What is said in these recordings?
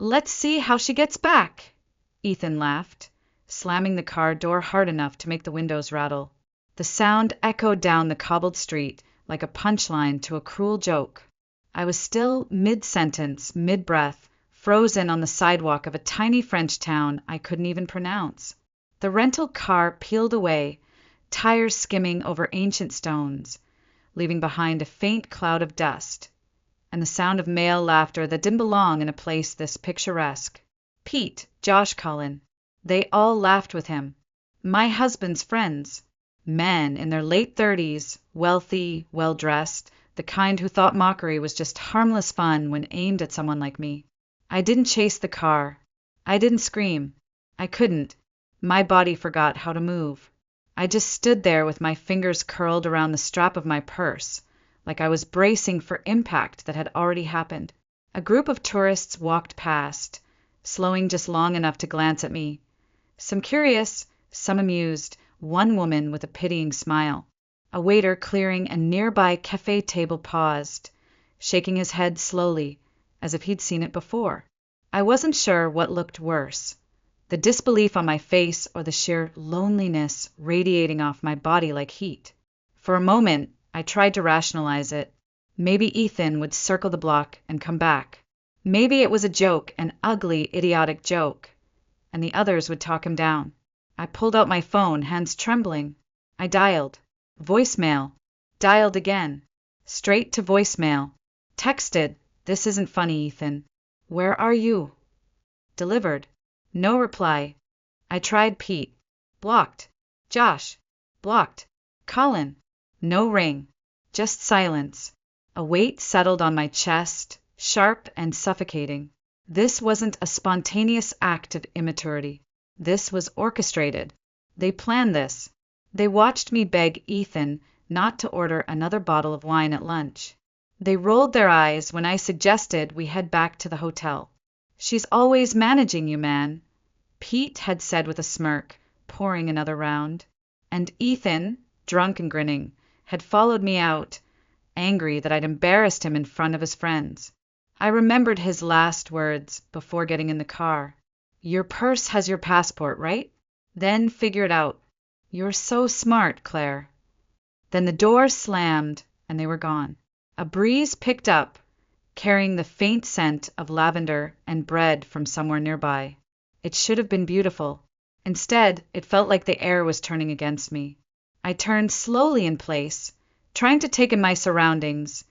Let's see how she gets back, Ethan laughed, slamming the car door hard enough to make the windows rattle. The sound echoed down the cobbled street like a punchline to a cruel joke. I was still mid-sentence, mid-breath, frozen on the sidewalk of a tiny French town I couldn't even pronounce. The rental car peeled away, tires skimming over ancient stones, leaving behind a faint cloud of dust, and the sound of male laughter that didn't belong in a place this picturesque. Pete, Josh Cullen, they all laughed with him. My husband's friends, men in their late 30s, wealthy, well-dressed, the kind who thought mockery was just harmless fun when aimed at someone like me. I didn't chase the car. I didn't scream. I couldn't. My body forgot how to move. I just stood there with my fingers curled around the strap of my purse, like I was bracing for impact that had already happened. A group of tourists walked past, slowing just long enough to glance at me. Some curious, some amused, one woman with a pitying smile. A waiter clearing a nearby cafe table paused, shaking his head slowly, as if he'd seen it before. I wasn't sure what looked worse, the disbelief on my face or the sheer loneliness radiating off my body like heat. For a moment, I tried to rationalize it. Maybe Ethan would circle the block and come back. Maybe it was a joke, an ugly, idiotic joke, and the others would talk him down. I pulled out my phone, hands trembling. I dialed. Voicemail. Dialed again. Straight to voicemail. Texted, "This isn't funny, Ethan. Where are you?" Delivered. No reply. I tried Pete. Blocked. Josh. Blocked. Colin. No ring. Just silence. A weight settled on my chest, sharp and suffocating. This wasn't a spontaneous act of immaturity. This was orchestrated. They planned this. They watched me beg Ethan not to order another bottle of wine at lunch. They rolled their eyes when I suggested we head back to the hotel. "She's always managing you, man," Pete had said with a smirk, pouring another round. And Ethan, drunk and grinning, had followed me out, angry that I'd embarrassed him in front of his friends. I remembered his last words before getting in the car. "Your purse has your passport, right? Then figure it out. You're so smart, Claire." Then the door slammed, and they were gone. A breeze picked up, carrying the faint scent of lavender and bread from somewhere nearby. It should have been beautiful. Instead, it felt like the air was turning against me. I turned slowly in place, trying to take in my surroundings.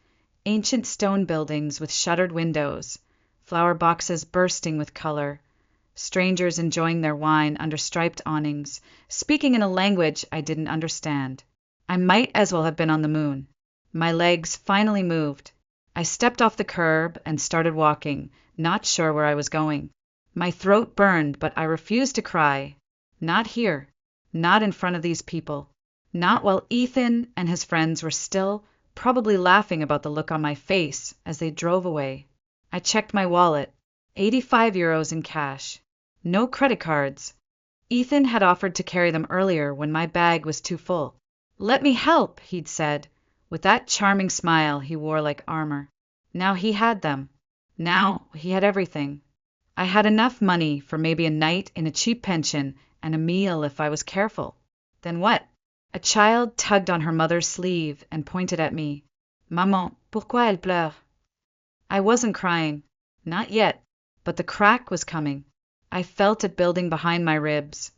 Ancient stone buildings with shuttered windows, flower boxes bursting with color, strangers enjoying their wine under striped awnings, speaking in a language I didn't understand. I might as well have been on the moon. My legs finally moved. I stepped off the curb and started walking, not sure where I was going. My throat burned, but I refused to cry. Not here. Not in front of these people. Not while Ethan and his friends were still probably laughing about the look on my face as they drove away. I checked my wallet. 85 euros in cash. No credit cards. Ethan had offered to carry them earlier when my bag was too full. "Let me help," he'd said, with that charming smile he wore like armor. Now he had them. Now he had everything. I had enough money for maybe a night in a cheap pension and a meal if I was careful. Then what? A child tugged on her mother's sleeve and pointed at me. "Maman, pourquoi elle pleure?" I wasn't crying. Not yet. But the crack was coming. I felt it building behind my ribs.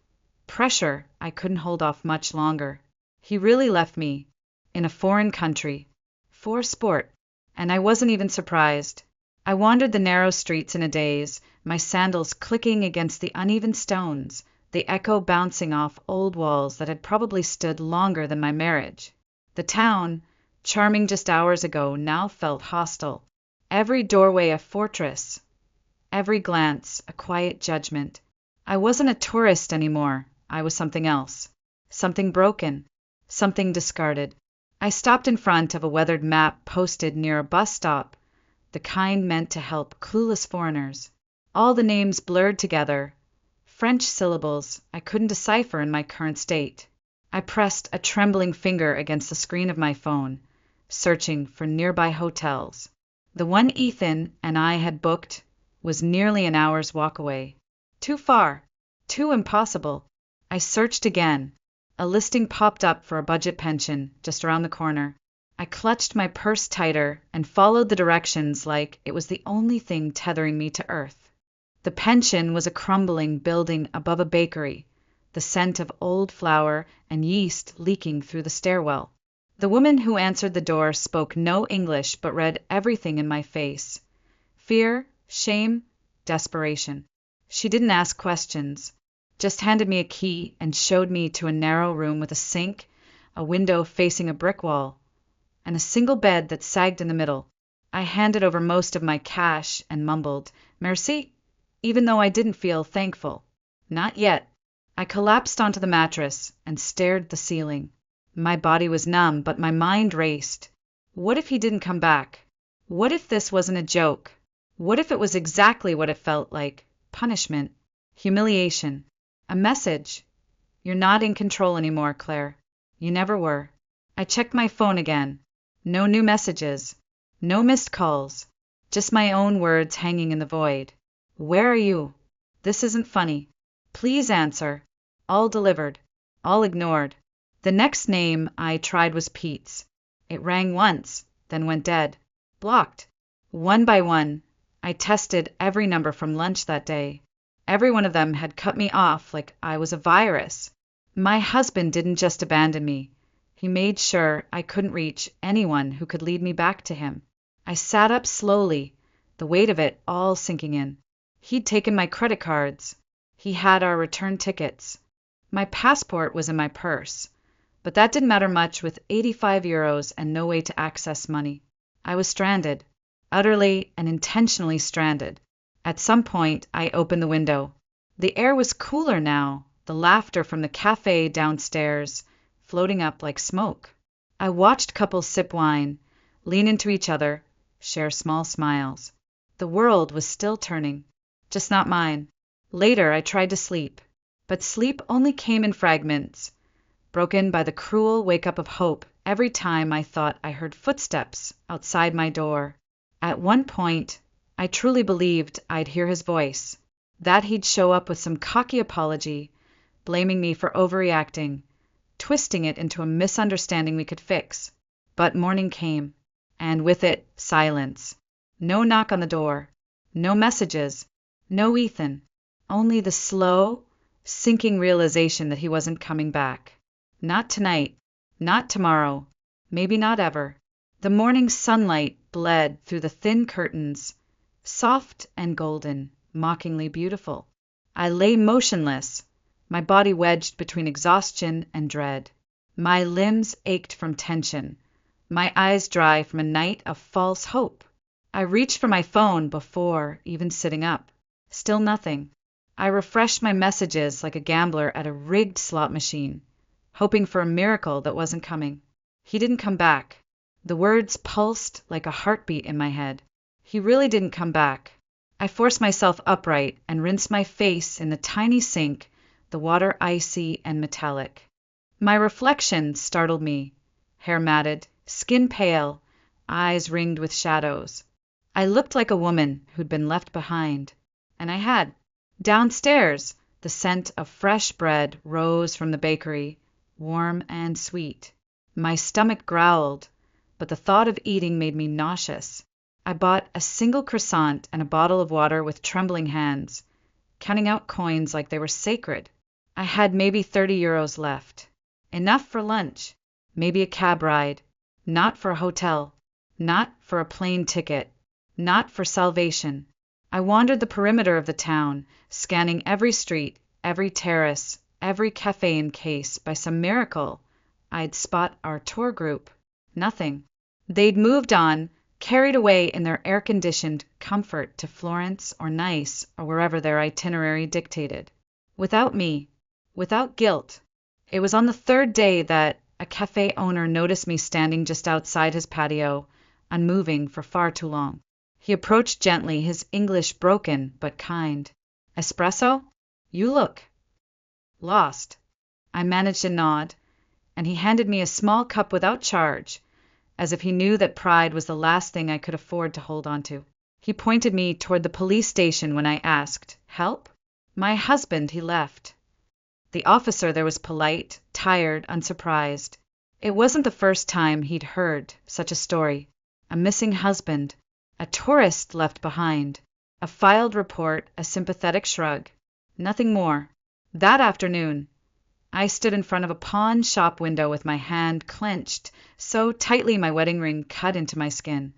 Pressure I couldn't hold off much longer. He really left me. In a foreign country. For sport. And I wasn't even surprised. I wandered the narrow streets in a daze, my sandals clicking against the uneven stones, the echo bouncing off old walls that had probably stood longer than my marriage. The town, charming just hours ago, now felt hostile. Every doorway a fortress. Every glance a quiet judgment. I wasn't a tourist anymore. I was something else. Something broken. Something discarded. I stopped in front of a weathered map posted near a bus stop, the kind meant to help clueless foreigners. All the names blurred together. French syllables I couldn't decipher in my current state. I pressed a trembling finger against the screen of my phone, searching for nearby hotels. The one Ethan and I had booked was nearly an hour's walk away. Too far. Too impossible. I searched again. A listing popped up for a budget pension just around the corner. I clutched my purse tighter and followed the directions like it was the only thing tethering me to earth. The pension was a crumbling building above a bakery, the scent of old flour and yeast leaking through the stairwell. The woman who answered the door spoke no English but read everything in my face. Fear, shame, desperation. She didn't ask questions, just handed me a key and showed me to a narrow room with a sink, a window facing a brick wall, and a single bed that sagged in the middle. I handed over most of my cash and mumbled, "Merci," even though I didn't feel thankful. Not yet. I collapsed onto the mattress and stared at the ceiling. My body was numb, but my mind raced. What if he didn't come back? What if this wasn't a joke? What if it was exactly what it felt like? Punishment. Humiliation. A message. You're not in control anymore, Claire. You never were. I checked my phone again. No new messages. No missed calls. Just my own words hanging in the void. Where are you? This isn't funny. Please answer. All delivered. All ignored. The next name I tried was Pete's. It rang once, then went dead. Blocked. One by one, I tested every number from lunch that day. Every one of them had cut me off like I was a virus. My husband didn't just abandon me. He made sure I couldn't reach anyone who could lead me back to him. I sat up slowly, the weight of it all sinking in. He'd taken my credit cards. He had our return tickets. My passport was in my purse. But that didn't matter much with 85 euros and no way to access money. I was stranded. Utterly and intentionally stranded. At some point, I opened the window. The air was cooler now, the laughter from the cafe downstairs floating up like smoke. I watched couples sip wine, lean into each other, share small smiles. The world was still turning, just not mine. Later, I tried to sleep, but sleep only came in fragments, broken by the cruel wake-up of hope every time I thought I heard footsteps outside my door. At one point, I truly believed I'd hear his voice, that he'd show up with some cocky apology, blaming me for overreacting, twisting it into a misunderstanding we could fix. But morning came, and with it, silence. No knock on the door, no messages, no Ethan, only the slow, sinking realization that he wasn't coming back. Not tonight, not tomorrow, maybe not ever. The morning sunlight bled through the thin curtains, soft and golden, mockingly beautiful. I lay motionless, my body wedged between exhaustion and dread. My limbs ached from tension, my eyes dry from a night of false hope. I reached for my phone before even sitting up. Still nothing. I refreshed my messages like a gambler at a rigged slot machine, hoping for a miracle that wasn't coming. He didn't come back. The words pulsed like a heartbeat in my head. He really didn't come back. I forced myself upright and rinsed my face in the tiny sink, the water icy and metallic. My reflection startled me. Hair matted, skin pale, eyes ringed with shadows. I looked like a woman who'd been left behind. And I had. Downstairs, the scent of fresh bread rose from the bakery, warm and sweet. My stomach growled, but the thought of eating made me nauseous. I bought a single croissant and a bottle of water with trembling hands, counting out coins like they were sacred. I had maybe 30 euros left. Enough for lunch, maybe a cab ride, not for a hotel, not for a plane ticket, not for salvation. I wandered the perimeter of the town, scanning every street, every terrace, every cafe in case, by some miracle, I'd spot our tour group. Nothing. They'd moved on, carried away in their air-conditioned comfort to Florence or Nice or wherever their itinerary dictated. Without me. Without guilt. It was on the third day that a cafe owner noticed me standing just outside his patio, unmoving for far too long. He approached gently, his English broken but kind. "Espresso? You look lost." I managed a nod, and he handed me a small cup without charge, as if he knew that pride was the last thing I could afford to hold on to. He pointed me toward the police station when I asked, "Help?" "My husband, he left." The officer there was polite, tired, unsurprised. It wasn't the first time he'd heard such a story. A missing husband, a tourist left behind, a filed report, a sympathetic shrug. Nothing more. That afternoon, I stood in front of a pawn shop window with my hand clenched so tightly my wedding ring cut into my skin.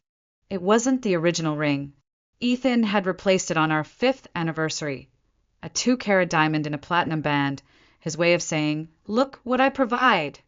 It wasn't the original ring. Ethan had replaced it on our 5th anniversary. A 2-carat diamond in a platinum band, his way of saying, "Look what I provide."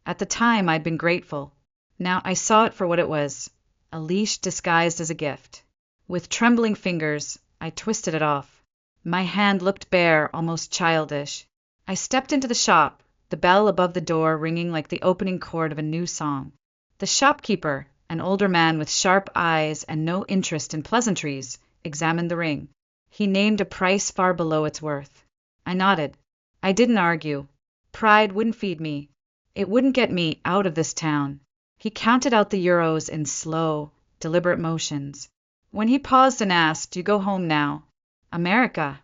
At the time, I'd been grateful. Now I saw it for what it was, a leash disguised as a gift. With trembling fingers, I twisted it off. My hand looked bare, almost childish. I stepped into the shop, the bell above the door ringing like the opening chord of a new song. The shopkeeper, an older man with sharp eyes and no interest in pleasantries, examined the ring. He named a price far below its worth. I nodded. I didn't argue. Pride wouldn't feed me. It wouldn't get me out of this town. He counted out the euros in slow, deliberate motions. When he paused and asked, "You go home now?" "America."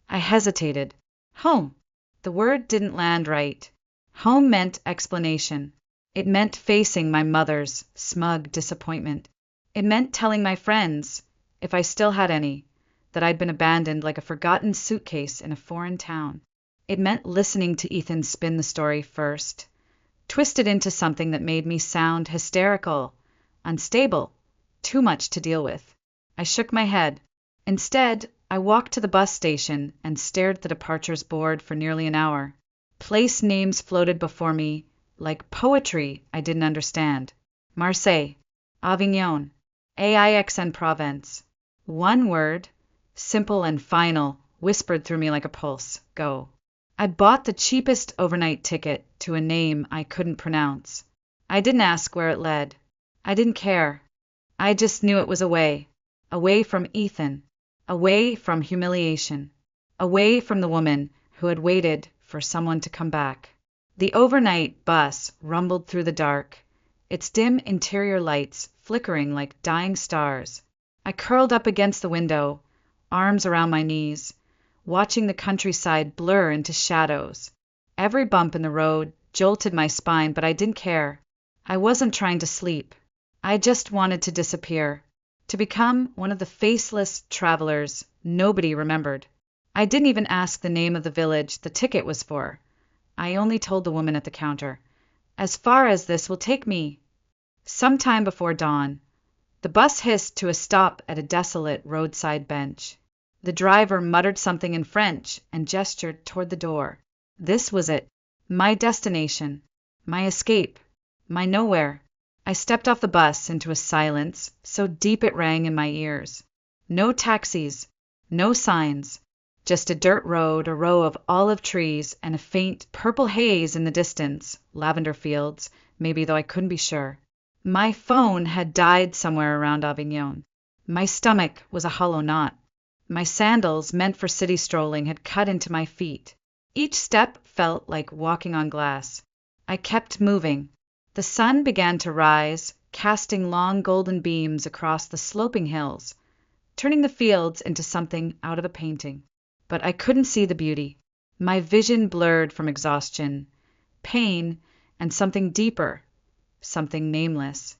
I hesitated. Home. The word didn't land right. Home meant explanation. It meant facing my mother's smug disappointment. It meant telling my friends, if I still had any, that I'd been abandoned like a forgotten suitcase in a foreign town. It meant listening to Ethan spin the story first, twist it into something that made me sound hysterical, unstable, too much to deal with. I shook my head. Instead, I walked to the bus station and stared at the departures board for nearly an hour. Place names floated before me like poetry I didn't understand. Marseille, Avignon, Aix and Provence. One word, simple and final, whispered through me like a pulse. Go. I bought the cheapest overnight ticket to a name I couldn't pronounce. I didn't ask where it led. I didn't care. I just knew it was away. Away from Ethan. Away from humiliation. Away from the woman who had waited for someone to come back. The overnight bus rumbled through the dark, its dim interior lights flickering like dying stars. I curled up against the window, arms around my knees, watching the countryside blur into shadows. Every bump in the road jolted my spine, but I didn't care. I wasn't trying to sleep. I just wanted to disappear, to become one of the faceless travelers nobody remembered. I didn't even ask the name of the village the ticket was for. I only told the woman at the counter, "As far as this will take me." Sometime before dawn, the bus hissed to a stop at a desolate roadside bench. The driver muttered something in French and gestured toward the door. This was it. My destination. My escape. My nowhere. I stepped off the bus into a silence so deep it rang in my ears. No taxis. No signs. Just a dirt road, a row of olive trees, and a faint purple haze in the distance. Lavender fields, maybe, though I couldn't be sure. My phone had died somewhere around Avignon. My stomach was a hollow knot. My sandals, meant for city strolling, had cut into my feet. Each step felt like walking on glass. I kept moving. The sun began to rise, casting long golden beams across the sloping hills, turning the fields into something out of a painting. But I couldn't see the beauty. My vision blurred from exhaustion, pain, and something deeper, something nameless.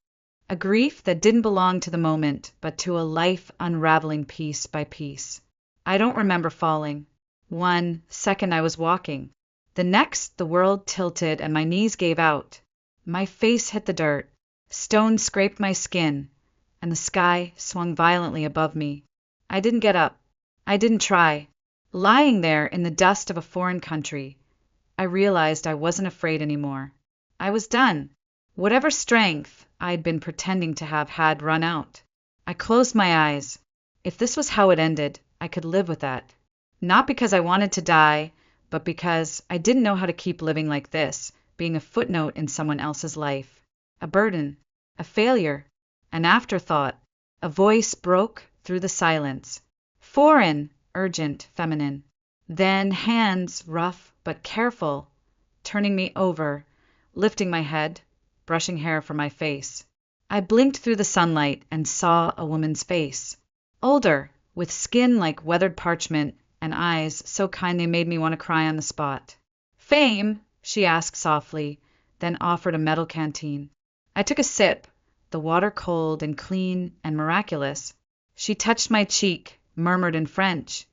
A grief that didn't belong to the moment, but to a life unraveling piece by piece. I don't remember falling. 1 second I was walking. The next, the world tilted and my knees gave out. My face hit the dirt. Stones scraped my skin, and the sky swung violently above me. I didn't get up. I didn't try. Lying there in the dust of a foreign country, I realized I wasn't afraid anymore. I was done. Whatever strength I'd been pretending to have had run out. I closed my eyes. If this was how it ended, I could live with that. Not because I wanted to die, but because I didn't know how to keep living like this, being a footnote in someone else's life. A burden, a failure, an afterthought. A voice broke through the silence. Foreign, urgent, feminine. Then hands, rough but careful, turning me over, lifting my head, brushing hair from my face. I blinked through the sunlight and saw a woman's face. Older, with skin like weathered parchment and eyes so kind they made me want to cry on the spot. "Fame?" she asked softly, then offered a metal canteen. I took a sip, the water cold and clean and miraculous. She touched my cheek, murmured in French,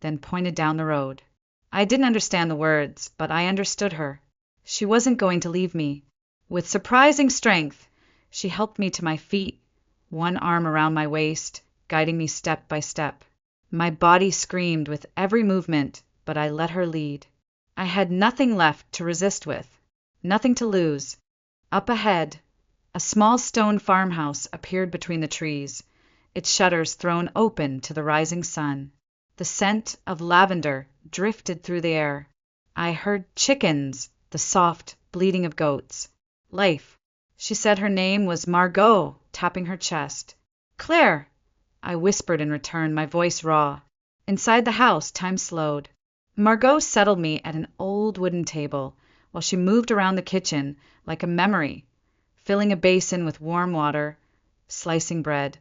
then pointed down the road. I didn't understand the words, but I understood her. She wasn't going to leave me. With surprising strength, she helped me to my feet, one arm around my waist, guiding me step by step. My body screamed with every movement, but I let her lead. I had nothing left to resist with, nothing to lose. Up ahead, a small stone farmhouse appeared between the trees, its shutters thrown open to the rising sun. The scent of lavender drifted through the air. I heard chickens, the soft bleating of goats. Life. She said her name was Margot, tapping her chest. "Claire," I whispered in return, my voice raw. Inside the house, time slowed. Margot settled me at an old wooden table, while she moved around the kitchen like a memory, filling a basin with warm water, slicing bread,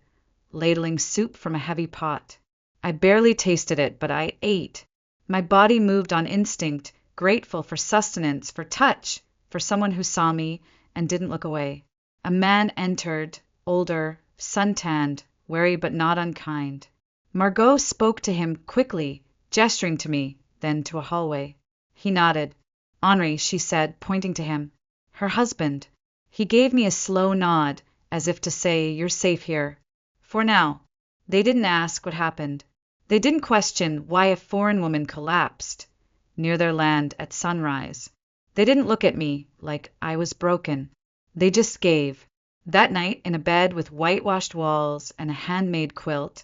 ladling soup from a heavy pot. I barely tasted it, but I ate. My body moved on instinct, grateful for sustenance, for touch, for someone who saw me and didn't look away. A man entered, older, suntanned, wary but not unkind. Margot spoke to him quickly, gesturing to me, then to a hallway. He nodded. "Henri," she said, pointing to him. "Her husband." He gave me a slow nod, as if to say, "You're safe here. For now." They didn't ask what happened. They didn't question why a foreign woman collapsed near their land at sunrise. They didn't look at me like I was broken. They just gave. That night, in a bed with whitewashed walls and a handmade quilt,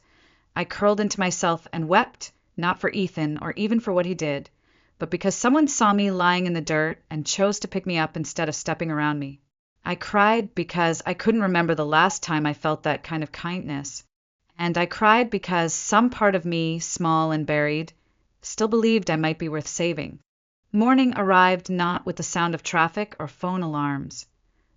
I curled into myself and wept, not for Ethan or even for what he did, but because someone saw me lying in the dirt and chose to pick me up instead of stepping around me. I cried because I couldn't remember the last time I felt that kind of kindness. And I cried because some part of me, small and buried, still believed I might be worth saving. Morning arrived not with the sound of traffic or phone alarms,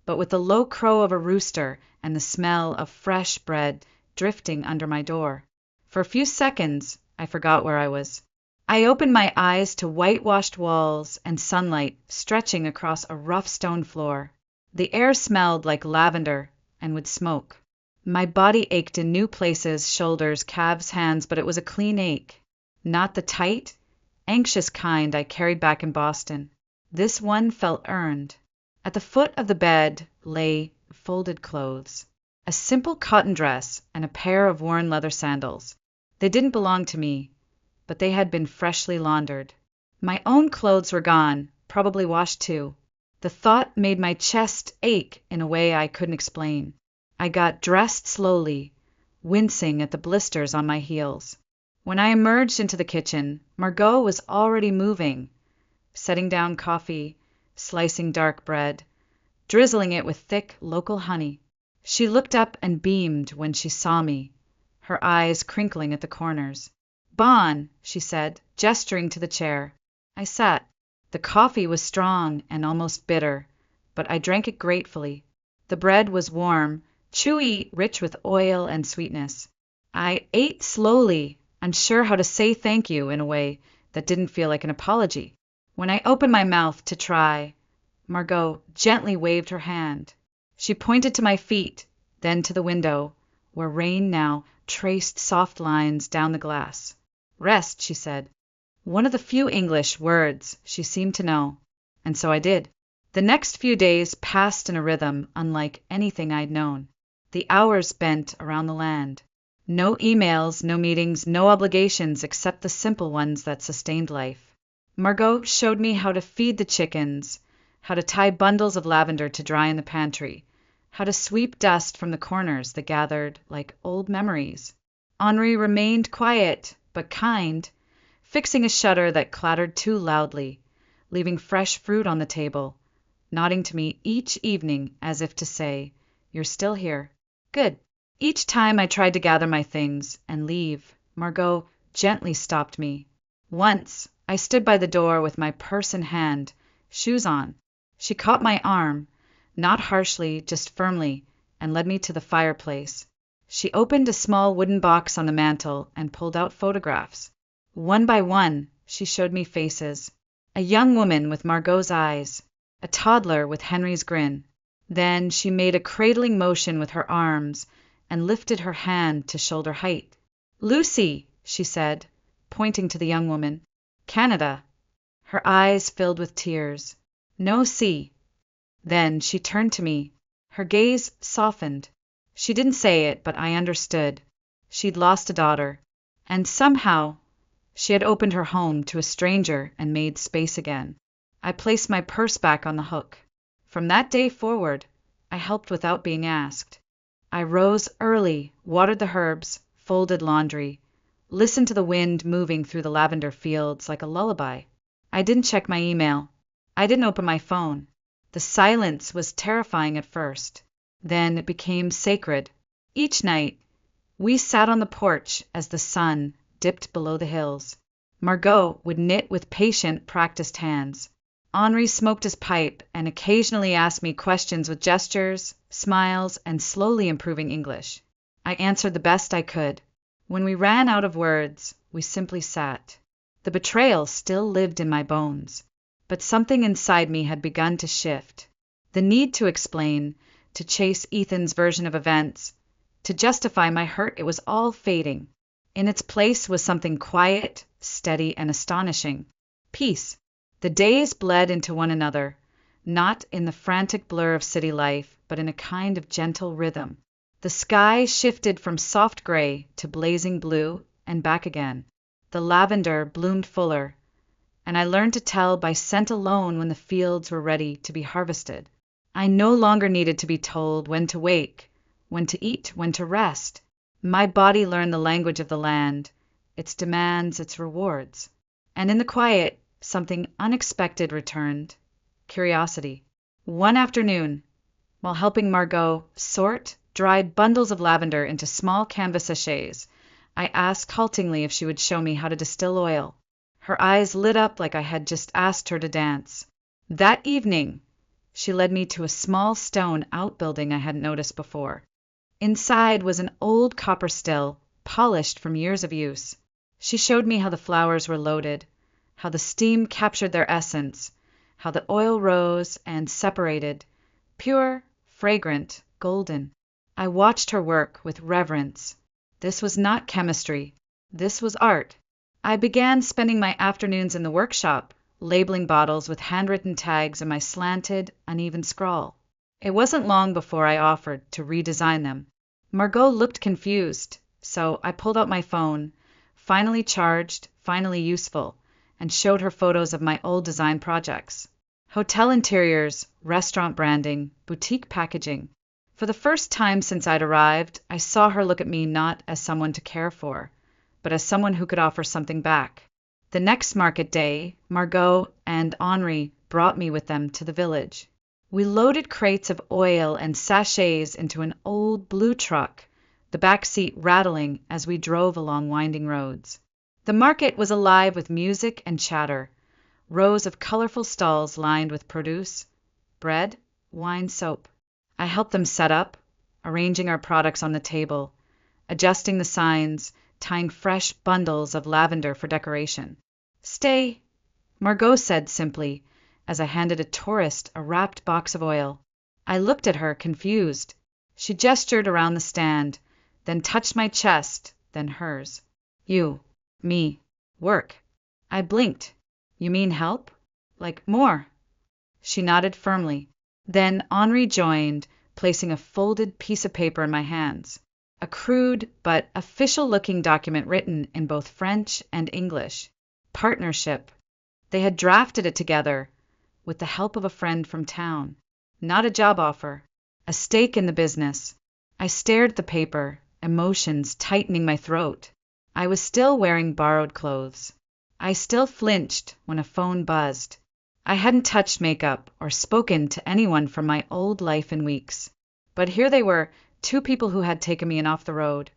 but with the low crow of a rooster and the smell of fresh bread drifting under my door. For a few seconds, I forgot where I was. I opened my eyes to whitewashed walls and sunlight stretching across a rough stone floor. The air smelled like lavender and would smoke. My body ached in new places, shoulders, calves, hands, but it was a clean ache. Not the tight, anxious kind I carried back in Boston. This one felt earned. At the foot of the bed lay folded clothes. A simple cotton dress and a pair of worn leather sandals. They didn't belong to me, but they had been freshly laundered. My own clothes were gone, probably washed too. The thought made my chest ache in a way I couldn't explain. I got dressed slowly, wincing at the blisters on my heels. When I emerged into the kitchen, Margot was already moving, setting down coffee, slicing dark bread, drizzling it with thick local honey. She looked up and beamed when she saw me, her eyes crinkling at the corners. "Bon," she said, gesturing to the chair. I sat. The coffee was strong and almost bitter, but I drank it gratefully. The bread was warm, chewy, rich with oil and sweetness. I ate slowly, unsure how to say thank you in a way that didn't feel like an apology. When I opened my mouth to try, Margot gently waved her hand. She pointed to my feet, then to the window, where rain now traced soft lines down the glass. "Rest," she said. One of the few English words she seemed to know, and so I did. The next few days passed in a rhythm unlike anything I'd known. The hours bent around the land. No emails, no meetings, no obligations except the simple ones that sustained life. Margot showed me how to feed the chickens, how to tie bundles of lavender to dry in the pantry, how to sweep dust from the corners that gathered like old memories. Henri remained quiet, but kind, fixing a shutter that clattered too loudly, leaving fresh fruit on the table, nodding to me each evening as if to say, "You're still here. Good." Each time I tried to gather my things and leave, Margot gently stopped me. Once, I stood by the door with my purse in hand, shoes on. She caught my arm, not harshly, just firmly, and led me to the fireplace. She opened a small wooden box on the mantel and pulled out photographs. One by one, she showed me faces. A young woman with Margot's eyes, a toddler with Henry's grin. Then she made a cradling motion with her arms and lifted her hand to shoulder height. "Lucy," she said, pointing to the young woman. "Canada." Her eyes filled with tears. "No see." Then she turned to me. Her gaze softened. She didn't say it, but I understood. She'd lost a daughter. And somehow, she had opened her home to a stranger and made space again. I placed my purse back on the hook. From that day forward, I helped without being asked. I rose early, watered the herbs, folded laundry, listened to the wind moving through the lavender fields like a lullaby. I didn't check my email. I didn't open my phone. The silence was terrifying at first. Then it became sacred. Each night, we sat on the porch as the sun dipped below the hills. Margot would knit with patient, practiced hands. Henri smoked his pipe and occasionally asked me questions with gestures, smiles, and slowly improving English. I answered the best I could. When we ran out of words, we simply sat. The betrayal still lived in my bones, but something inside me had begun to shift. The need to explain, to chase Ethan's version of events, to justify my hurt, it was all fading. In its place was something quiet, steady, and astonishing. Peace. The days bled into one another, not in the frantic blur of city life, but in a kind of gentle rhythm. The sky shifted from soft gray to blazing blue and back again. The lavender bloomed fuller, and I learned to tell by scent alone when the fields were ready to be harvested. I no longer needed to be told when to wake, when to eat, when to rest. My body learned the language of the land, its demands, its rewards. And in the quiet, something unexpected returned: curiosity. One afternoon, while helping Margot sort dried bundles of lavender into small canvas sachets, I asked haltingly if she would show me how to distill oil. Her eyes lit up like I had just asked her to dance. That evening, she led me to a small stone outbuilding I hadn't noticed before. Inside was an old copper still, polished from years of use. She showed me how the flowers were loaded, how the steam captured their essence, how the oil rose and separated, pure, fragrant, golden. I watched her work with reverence. This was not chemistry. This was art. I began spending my afternoons in the workshop, labeling bottles with handwritten tags in my slanted, uneven scrawl. It wasn't long before I offered to redesign them. Margot looked confused, so I pulled out my phone, finally charged, finally useful, and showed her photos of my old design projects. Hotel interiors, restaurant branding, boutique packaging. For the first time since I'd arrived, I saw her look at me not as someone to care for, but as someone who could offer something back. The next market day, Margot and Henri brought me with them to the village. We loaded crates of oil and sachets into an old blue truck, the back seat rattling as we drove along winding roads. The market was alive with music and chatter, rows of colorful stalls lined with produce, bread, wine, soap. I helped them set up, arranging our products on the table, adjusting the signs, tying fresh bundles of lavender for decoration. "Stay," Margot said simply, as I handed a tourist a wrapped box of oil. I looked at her, confused. She gestured around the stand, then touched my chest, then hers. "You, me, work." I blinked. "You mean help? Like more?" She nodded firmly. Then Henri joined, placing a folded piece of paper in my hands. A crude but official-looking document written in both French and English. Partnership. They had drafted it together, with the help of a friend from town. Not a job offer. A stake in the business. I stared at the paper, emotions tightening my throat. I was still wearing borrowed clothes. I still flinched when a phone buzzed. I hadn't touched makeup or spoken to anyone from my old life in weeks. But here they were, two people who had taken me in off the road,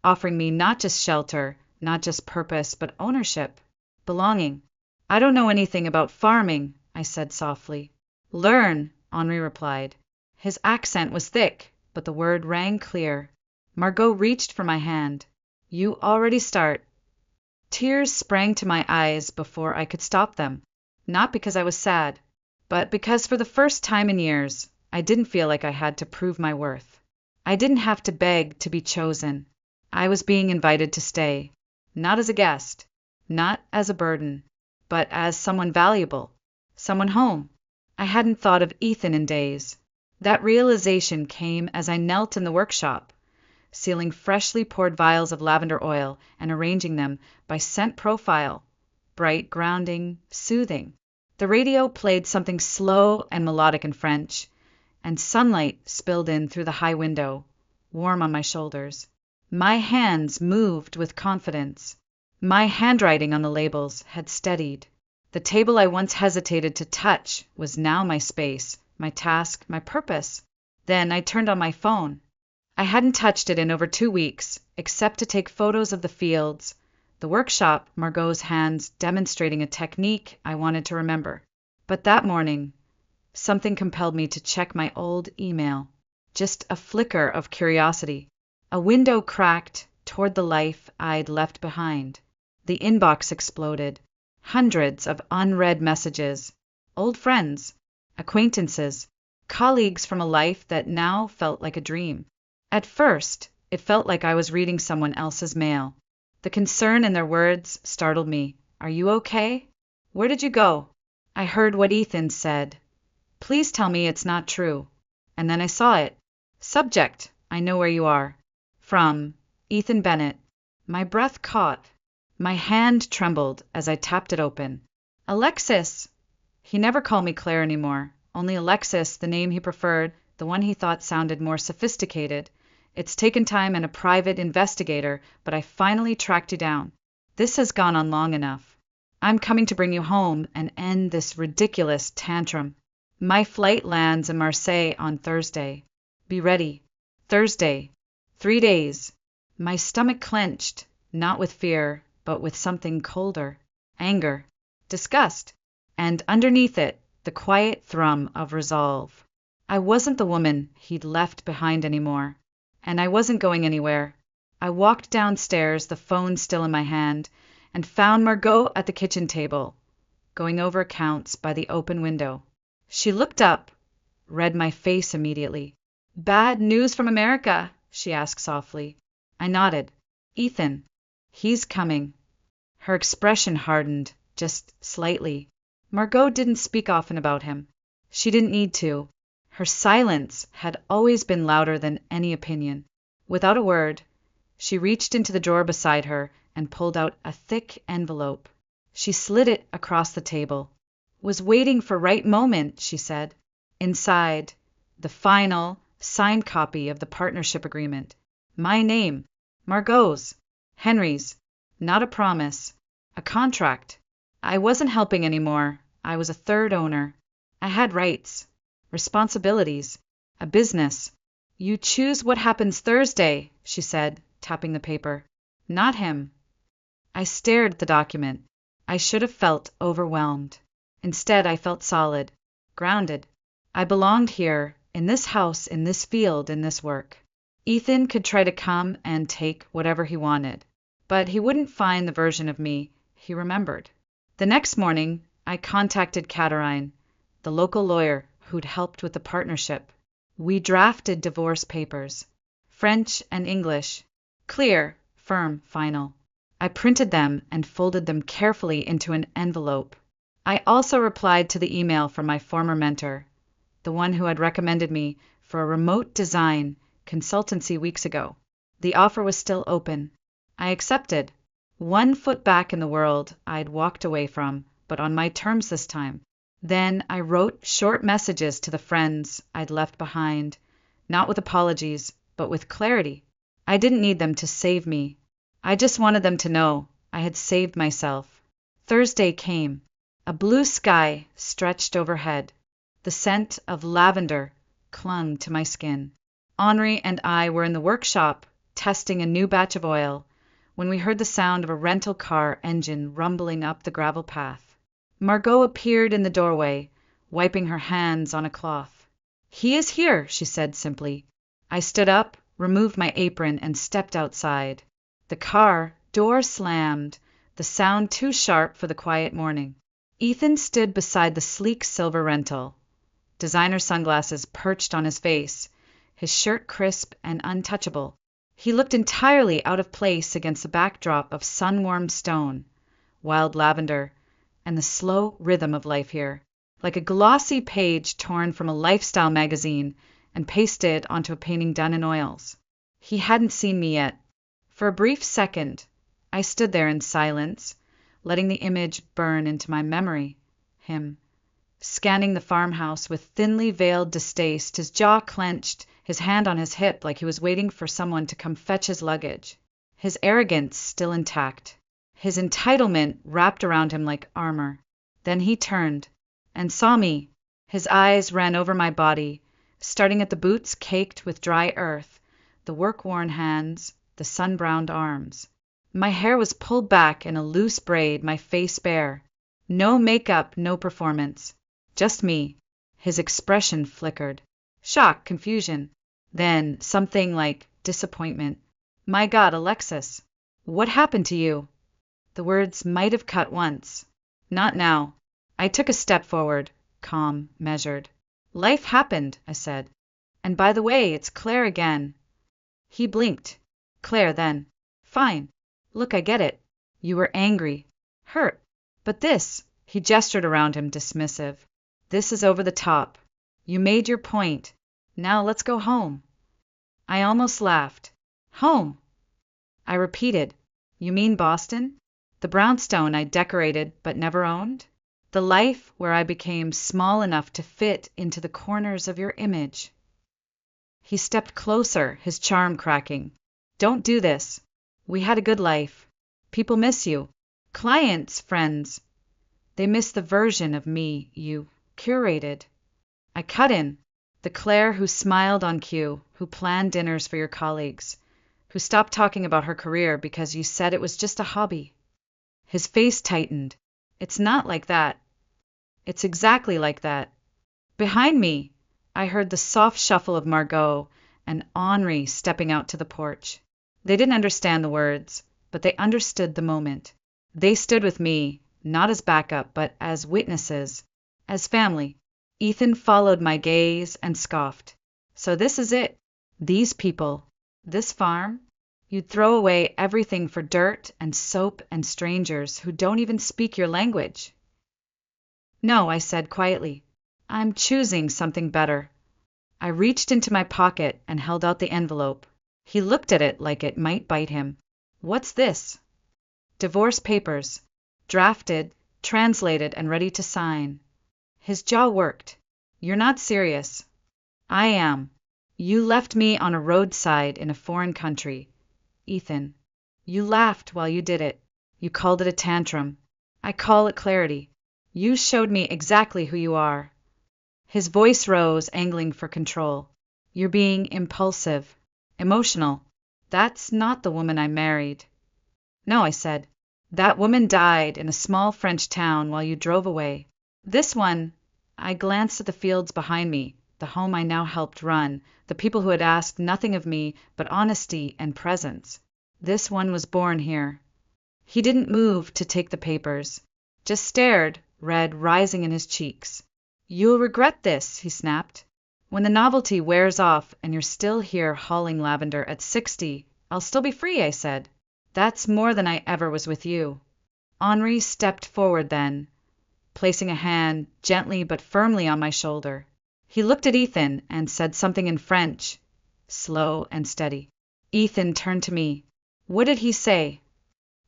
offering me not just shelter, not just purpose, but ownership, belonging. "I don't know anything about farming," I said softly. "Learn," Henri replied. His accent was thick, but the word rang clear. Margot reached for my hand. You already start. Tears sprang to my eyes before I could stop them. Not because I was sad, but because for the first time in years, I didn't feel like I had to prove my worth. I didn't have to beg to be chosen. I was being invited to stay. Not as a guest, not as a burden, but as someone valuable, someone home. I hadn't thought of Ethan in days. That realization came as I knelt in the workshop, sealing freshly poured vials of lavender oil and arranging them by scent profile, bright, grounding, soothing. The radio played something slow and melodic in French, and sunlight spilled in through the high window, warm on my shoulders. My hands moved with confidence. My handwriting on the labels had steadied. The table I once hesitated to touch was now my space, my task, my purpose. Then I turned on my phone. I hadn't touched it in over 2 weeks, except to take photos of the fields, the workshop, Margot's hands demonstrating a technique I wanted to remember. But that morning, something compelled me to check my old email. Just a flicker of curiosity. A window cracked toward the life I'd left behind. The inbox exploded. Hundreds of unread messages. Old friends, acquaintances, colleagues from a life that now felt like a dream. At first, it felt like I was reading someone else's mail. The concern in their words startled me. Are you okay? Where did you go? I heard what Ethan said. Please tell me it's not true. And then I saw it. Subject, I know where you are. From Ethan Bennett. My breath caught. My hand trembled as I tapped it open. Alexis! He never called me Claire anymore. Only Alexis, the name he preferred, the one he thought sounded more sophisticated. It's taken time and a private investigator, but I finally tracked you down. This has gone on long enough. I'm coming to bring you home and end this ridiculous tantrum. My flight lands in Marseille on Thursday. Be ready. Thursday. 3 days. My stomach clenched, not with fear, but with something colder. Anger. Disgust. And underneath it, the quiet thrum of resolve. I wasn't the woman he'd left behind anymore. And I wasn't going anywhere. I walked downstairs, the phone still in my hand, and found Margot at the kitchen table, going over accounts by the open window. She looked up, read my face immediately. Bad news from America, she asked softly. I nodded. Ethan. He's coming. Her expression hardened, just slightly. Margot didn't speak often about him. She didn't need to. Her silence had always been louder than any opinion. Without a word, she reached into the drawer beside her and pulled out a thick envelope. She slid it across the table. Was waiting for right moment, she said. Inside, the final, signed copy of the partnership agreement. My name, Margot's, Henry's. Not a promise, a contract. I wasn't helping anymore. I was a third owner. I had rights. Responsibilities, a business. You choose what happens Thursday, she said, tapping the paper. Not him. I stared at the document. I should have felt overwhelmed. Instead, I felt solid, grounded. I belonged here, in this house, in this field, in this work. Ethan could try to come and take whatever he wanted, but he wouldn't find the version of me he remembered. The next morning, I contacted Caterine, the local lawyer who'd helped with the partnership. We drafted divorce papers, French and English, clear, firm, final. I printed them and folded them carefully into an envelope. I also replied to the email from my former mentor, the one who had recommended me for a remote design consultancy weeks ago. The offer was still open. I accepted. 1 foot back in the world I'd walked away from, but on my terms this time. Then I wrote short messages to the friends I'd left behind, not with apologies, but with clarity. I didn't need them to save me. I just wanted them to know I had saved myself. Thursday came. A blue sky stretched overhead. The scent of lavender clung to my skin. Henri and I were in the workshop testing a new batch of oil when we heard the sound of a rental car engine rumbling up the gravel path. Margot appeared in the doorway, wiping her hands on a cloth. He is here, she said simply. I stood up, removed my apron, and stepped outside. The car door slammed, the sound too sharp for the quiet morning. Ethan stood beside the sleek silver rental, designer sunglasses perched on his face, his shirt crisp and untouchable. He looked entirely out of place against the backdrop of sun-warmed stone, wild lavender, and the slow rhythm of life here, like a glossy page torn from a lifestyle magazine and pasted onto a painting done in oils. He hadn't seen me yet. For a brief second, I stood there in silence, letting the image burn into my memory. Him, scanning the farmhouse with thinly veiled distaste, his jaw clenched, his hand on his hip like he was waiting for someone to come fetch his luggage. His arrogance still intact, his entitlement wrapped around him like armor. Then he turned and saw me. His eyes ran over my body, starting at the boots caked with dry earth, the work-worn hands, the sun-browned arms. My hair was pulled back in a loose braid, my face bare. No makeup, no performance. Just me. His expression flickered. Shock, confusion. Then something like disappointment. My God, Alexis, what happened to you? The words might have cut once. Not now. I took a step forward, calm, measured. Life happened, I said. And by the way, it's Claire again. He blinked. Claire, then. Fine. Look, I get it. You were angry. Hurt. But this, he gestured around him, dismissive. This is over the top. You made your point. Now let's go home. I almost laughed. Home? I repeated. You mean Boston? The brownstone I decorated but never owned? The life where I became small enough to fit into the corners of your image. He stepped closer, his charm cracking. Don't do this. We had a good life. People miss you. Clients, friends. They miss the version of me you curated. I cut in. The Claire who smiled on cue, who planned dinners for your colleagues, who stopped talking about her career because you said it was just a hobby. His face tightened. It's not like that. It's exactly like that. Behind me, I heard the soft shuffle of Margot and Henri stepping out to the porch. They didn't understand the words, but they understood the moment. They stood with me, not as backup, but as witnesses, as family. Ethan followed my gaze and scoffed. So this is it. These people. This farm. You'd throw away everything for dirt and soap and strangers who don't even speak your language. No, I said quietly. I'm choosing something better. I reached into my pocket and held out the envelope. He looked at it like it might bite him. What's this? Divorce papers. Drafted, translated, and ready to sign. His jaw worked. You're not serious. I am. You left me on a roadside in a foreign country. Ethan. You laughed while you did it. You called it a tantrum. I call it clarity. You showed me exactly who you are. His voice rose, angling for control. You're being impulsive, emotional. That's not the woman I married. No, I said. That woman died in a small French town while you drove away. This one, I glanced at the fields behind me, the home I now helped run, the people who had asked nothing of me but honesty and presence. This one was born here. He didn't move to take the papers, just stared, red rising in his cheeks. You'll regret this, he snapped. When the novelty wears off and you're still here hauling lavender at 60, I'll still be free, I said. That's more than I ever was with you. Henri stepped forward then, placing a hand gently but firmly on my shoulder. He looked at Ethan and said something in French, slow and steady. Ethan turned to me. What did he say?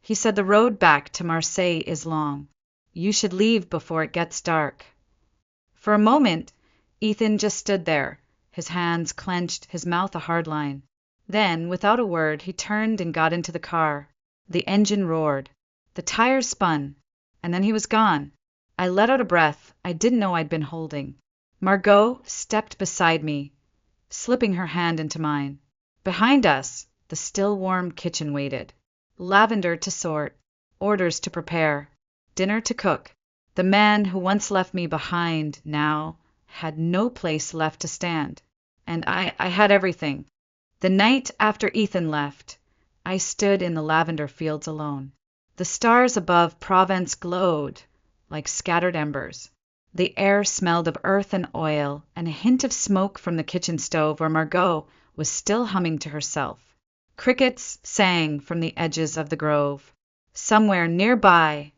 He said the road back to Marseille is long. You should leave before it gets dark. For a moment, Ethan just stood there, his hands clenched, his mouth a hard line. Then, without a word, he turned and got into the car. The engine roared. The tires spun. And then he was gone. I let out a breath I didn't know I'd been holding. Margot stepped beside me, slipping her hand into mine. Behind us, the still warm kitchen waited. Lavender to sort, orders to prepare, dinner to cook. The man who once left me behind now had no place left to stand. And I had everything. The night after Ethan left, I stood in the lavender fields alone. The stars above Provence glowed like scattered embers. The air smelled of earth and oil, and a hint of smoke from the kitchen stove where Margot was still humming to herself. Crickets sang from the edges of the grove. Somewhere nearby,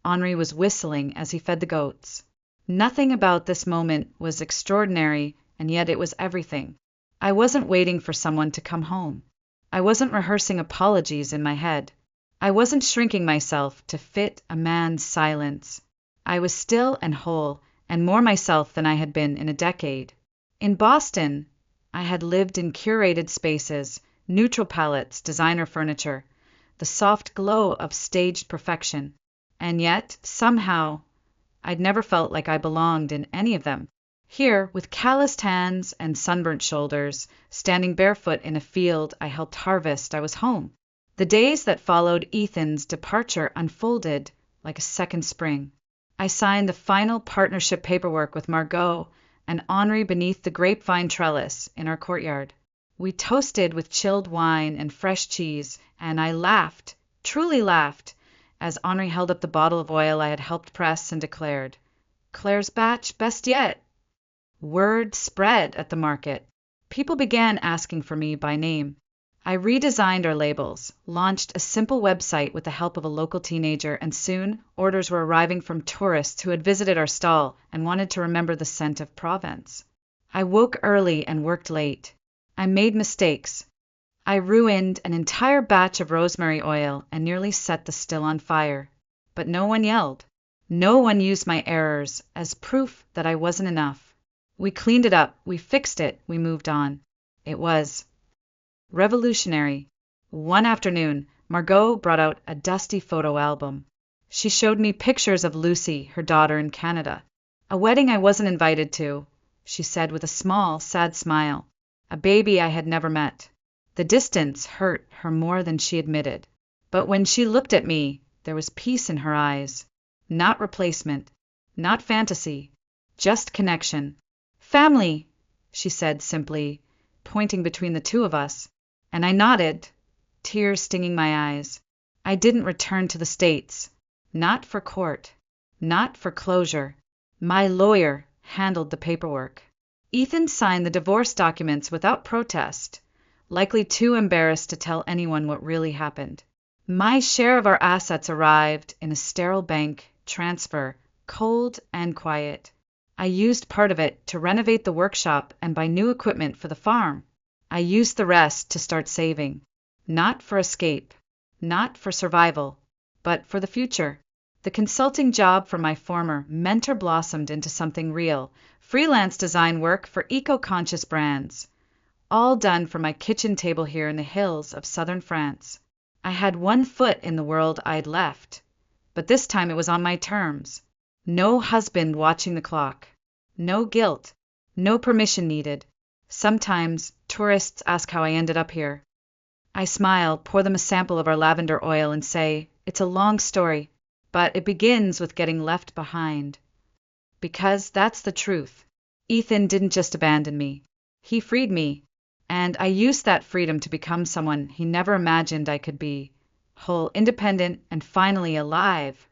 Henri was whistling as he fed the goats. Nothing about this moment was extraordinary, and yet it was everything. I wasn't waiting for someone to come home. I wasn't rehearsing apologies in my head. I wasn't shrinking myself to fit a man's silence. I was still and whole, and more myself than I had been in a decade. In Boston, I had lived in curated spaces, neutral palettes, designer furniture, the soft glow of staged perfection. And yet, somehow, I'd never felt like I belonged in any of them. Here, with calloused hands and sunburnt shoulders, standing barefoot in a field I helped harvest, I was home. The days that followed Ethan's departure unfolded like a second spring. I signed the final partnership paperwork with Margot and Henri beneath the grapevine trellis in our courtyard. We toasted with chilled wine and fresh cheese, and I laughed, truly laughed, as Henri held up the bottle of oil I had helped press and declared, "Claire's batch, best yet." Word spread at the market. People began asking for me by name. I redesigned our labels, launched a simple website with the help of a local teenager, and soon orders were arriving from tourists who had visited our stall and wanted to remember the scent of Provence. I woke early and worked late. I made mistakes. I ruined an entire batch of rosemary oil and nearly set the still on fire. But no one yelled. No one used my errors as proof that I wasn't enough. We cleaned it up, we fixed it, we moved on. It was revolutionary. One afternoon, Margot brought out a dusty photo album. She showed me pictures of Lucy, her daughter, in Canada. A wedding I wasn't invited to, she said with a small, sad smile. A baby I had never met. The distance hurt her more than she admitted. But when she looked at me, there was peace in her eyes. Not replacement, not fantasy, just connection. Family, she said simply, pointing between the two of us. And I nodded, tears stinging my eyes. I didn't return to the States. Not for court. Not for closure. My lawyer handled the paperwork. Ethan signed the divorce documents without protest, likely too embarrassed to tell anyone what really happened. My share of our assets arrived in a sterile bank transfer, cold and quiet. I used part of it to renovate the workshop and buy new equipment for the farm. I used the rest to start saving, not for escape, not for survival, but for the future. The consulting job for my former mentor blossomed into something real, freelance design work for eco-conscious brands, all done from my kitchen table here in the hills of southern France. I had one foot in the world I'd left, but this time it was on my terms. No husband watching the clock, no guilt, no permission needed. Sometimes tourists ask how I ended up here. I smile, pour them a sample of our lavender oil, and say, it's a long story, but it begins with getting left behind. Because that's the truth. Ethan didn't just abandon me. He freed me, and I used that freedom to become someone he never imagined I could be. Whole, independent, and finally alive.